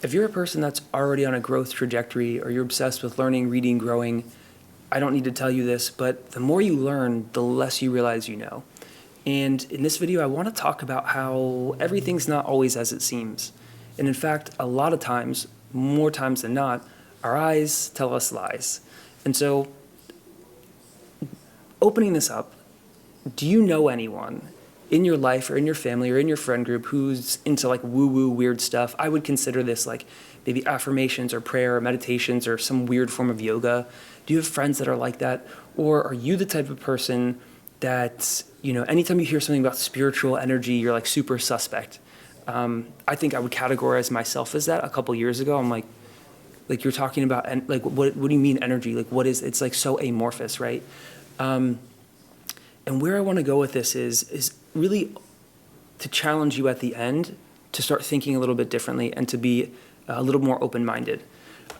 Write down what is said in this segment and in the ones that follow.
If you're a person that's already on a growth trajectory or you're obsessed with learning, reading, growing, I don't need to tell you this, but the more you learn, the less you realize you know. And in this video, I want to talk about how everything's not always as it seems. And in fact, a lot of times, more times than not, our eyes tell us lies. And so, opening this up, do you know anyone in your life or in your family or in your friend group who's into like woo-woo weird stuff? I would consider this like maybe affirmations or prayer or meditations or some weird form of yoga. Do you have friends that are like that? Or are you the type of person that, anytime you hear something about spiritual energy, you're like super suspect? I think I would categorize myself as that a couple years ago. I'm like you're talking about, like, what do you mean energy? Like, what is, it's like so amorphous, right? And where I want to go with this is really to challenge you at the end to start thinking a little bit differently and to be a little more open-minded.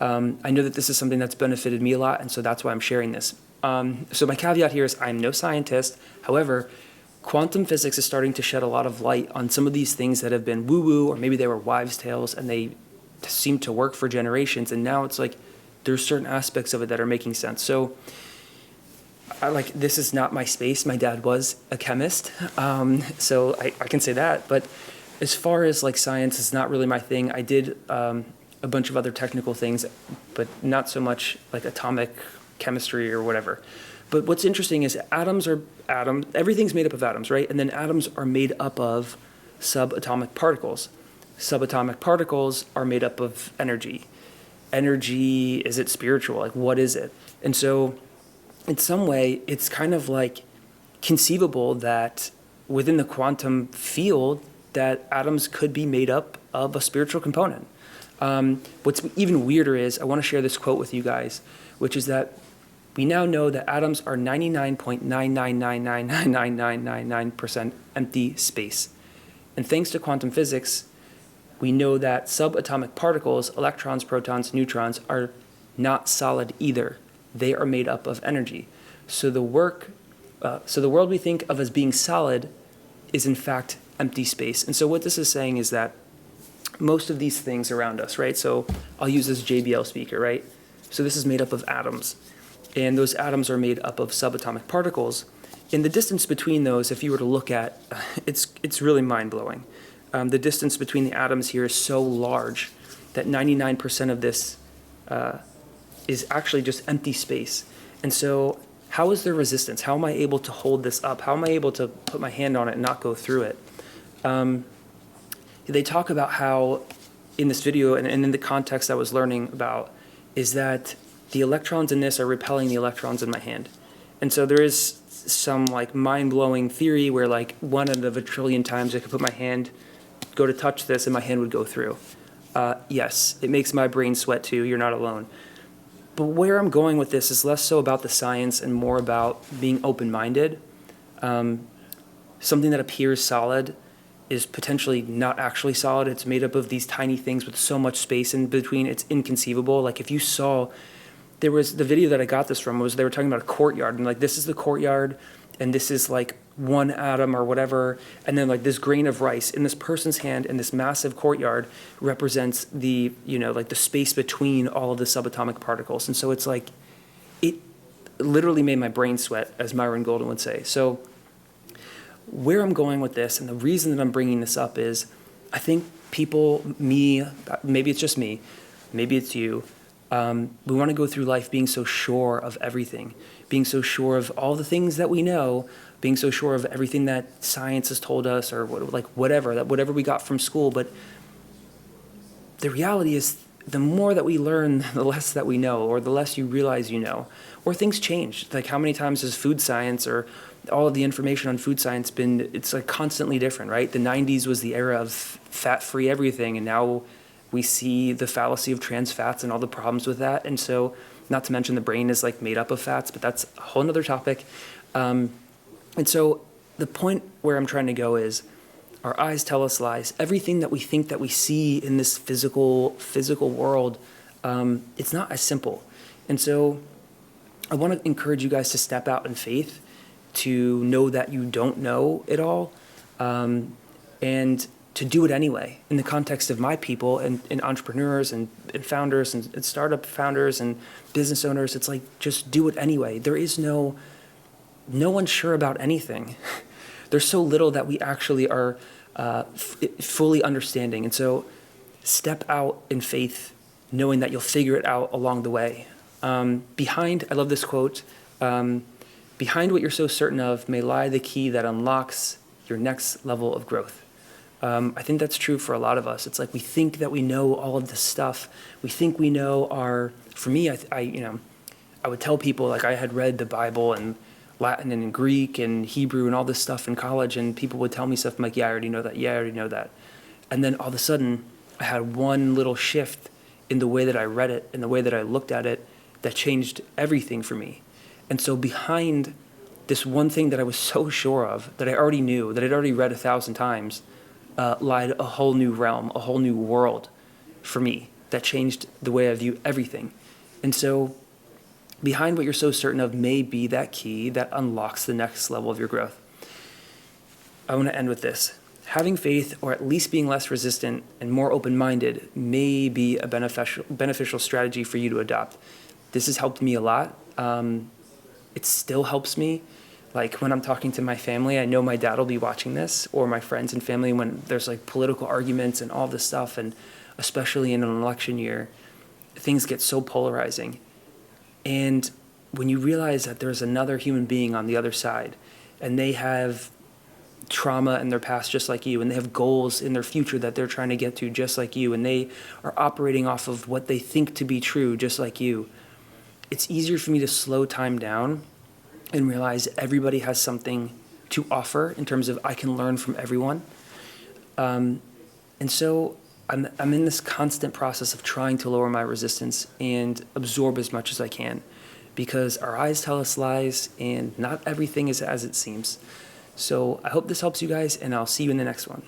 I know that this is something that's benefited me a lot, and so that's why I'm sharing this. So my caveat here is I'm no scientist. However, quantum physics is starting to shed a lot of light on some of these things that have been woo-woo, or maybe they were wives' tales, and they seem to work for generations, and now it's like there's certain aspects of it that are making sense. So this is not my space. My dad was a chemist, so I can say that. But as far as like science, it's not really my thing. I did a bunch of other technical things, but not so much like atomic chemistry or whatever. But what's interesting is everything's made up of atoms, right? And then atoms are made up of subatomic particles. Subatomic particles are made up of energy. Energy, is it spiritual? Like, what is it? And so in some way, it's kind of like conceivable that within the quantum field, that atoms could be made up of a spiritual component. What's even weirder is, I want to share this quote with you guys, which is that we now know that atoms are 99.9999999% empty space. And thanks to quantum physics, we know that subatomic particles, electrons, protons, neutrons, are not solid either. They are made up of energy. So the world we think of as being solid is in fact empty space. And so what this is saying is that most of these things around us, right? So I'll use this JBL speaker, right? So this is made up of atoms. And those atoms are made up of subatomic particles. And the distance between those, if you were to look at, it's really mind-blowing. The distance between the atoms here is so large that 99% of this is actually just empty space. And so how is there resistance? How am I able to hold this up? How am I able to put my hand on it and not go through it? They talk about how in this video and in the context I was learning about is that the electrons in this are repelling the electrons in my hand. And so there is some like mind-blowing theory where like 1 out of a trillion times I could put my hand, go to touch this, and my hand would go through. Yes, it makes my brain sweat too. You're not alone. But where I'm going with this is less so about the science and more about being open-minded. Something that appears solid is potentially not actually solid. It's made up of these tiny things with so much space in between. It's inconceivable. Like if you saw, there was the video that I got this from was they were talking about a courtyard, and like this is the courtyard, and this is like one atom or whatever, and then like this grain of rice in this person's hand in this massive courtyard represents the, like the space between all of the subatomic particles. And so it's like, it literally made my brain sweat, as Myron Golden would say. So where I'm going with this, and the reason that I'm bringing this up is, I think people, maybe it's just me, maybe it's you, we want to go through life being so sure of everything, being so sure of all the things that we know, being so sure of everything that science has told us, or whatever we got from school. But the reality is, the more that we learn, the less that we know, or the less you realize you know, or things change. Like how many times has food science or all of the information on food science it's like constantly different, right? The 90s was the era of fat-free everything, and now we see the fallacy of trans fats and all the problems with that. And so, not to mention the brain is like made up of fats, but that's a whole nother topic. And so the point where I'm trying to go is, our eyes tell us lies. Everything that we think that we see in this physical world, it's not as simple. And so I want to encourage you guys to step out in faith, to know that you don't know it all. And to do it anyway. In the context of my people and entrepreneurs and founders and startup founders and business owners, it's like, just do it anyway. There is no one's sure about anything. There's so little that we actually are fully understanding. And so step out in faith, knowing that you'll figure it out along the way. I love this quote, behind what you're so certain of may lie the key that unlocks your next level of growth. I think that's true for a lot of us. It's like we think that we know all of this stuff. We think we know for me, I would tell people, like, I had read the Bible and Latin and Greek and Hebrew and all this stuff in college, and people would tell me stuff. I'm like, yeah, I already know that. Yeah, I already know that. And then all of a sudden, I had one little shift in the way that I read it, in the way that I looked at it, that changed everything for me. And so behind this one thing that I was so sure of, that I already knew, that I'd already read 1,000 times, lied a whole new realm, a whole new world for me that changed the way I view everything. And so behind what you're so certain of may be that key that unlocks the next level of your growth. I want to end with this. Having faith, or at least being less resistant and more open-minded, may be a beneficial strategy for you to adopt. This has helped me a lot. It still helps me. Like when I'm talking to my family, I know my dad will be watching this, or my friends and family, when there's like political arguments and all this stuff, and especially in an election year, things get so polarizing. And when you realize that there's another human being on the other side, and they have trauma in their past just like you, and they have goals in their future that they're trying to get to just like you, and they are operating off of what they think to be true just like you, it's easier for me to slow time down and realize everybody has something to offer in terms of I can learn from everyone. And so I'm in this constant process of trying to lower my resistance and absorb as much as I can, because our eyes tell us lies and not everything is as it seems. So I hope this helps you guys, and I'll see you in the next one.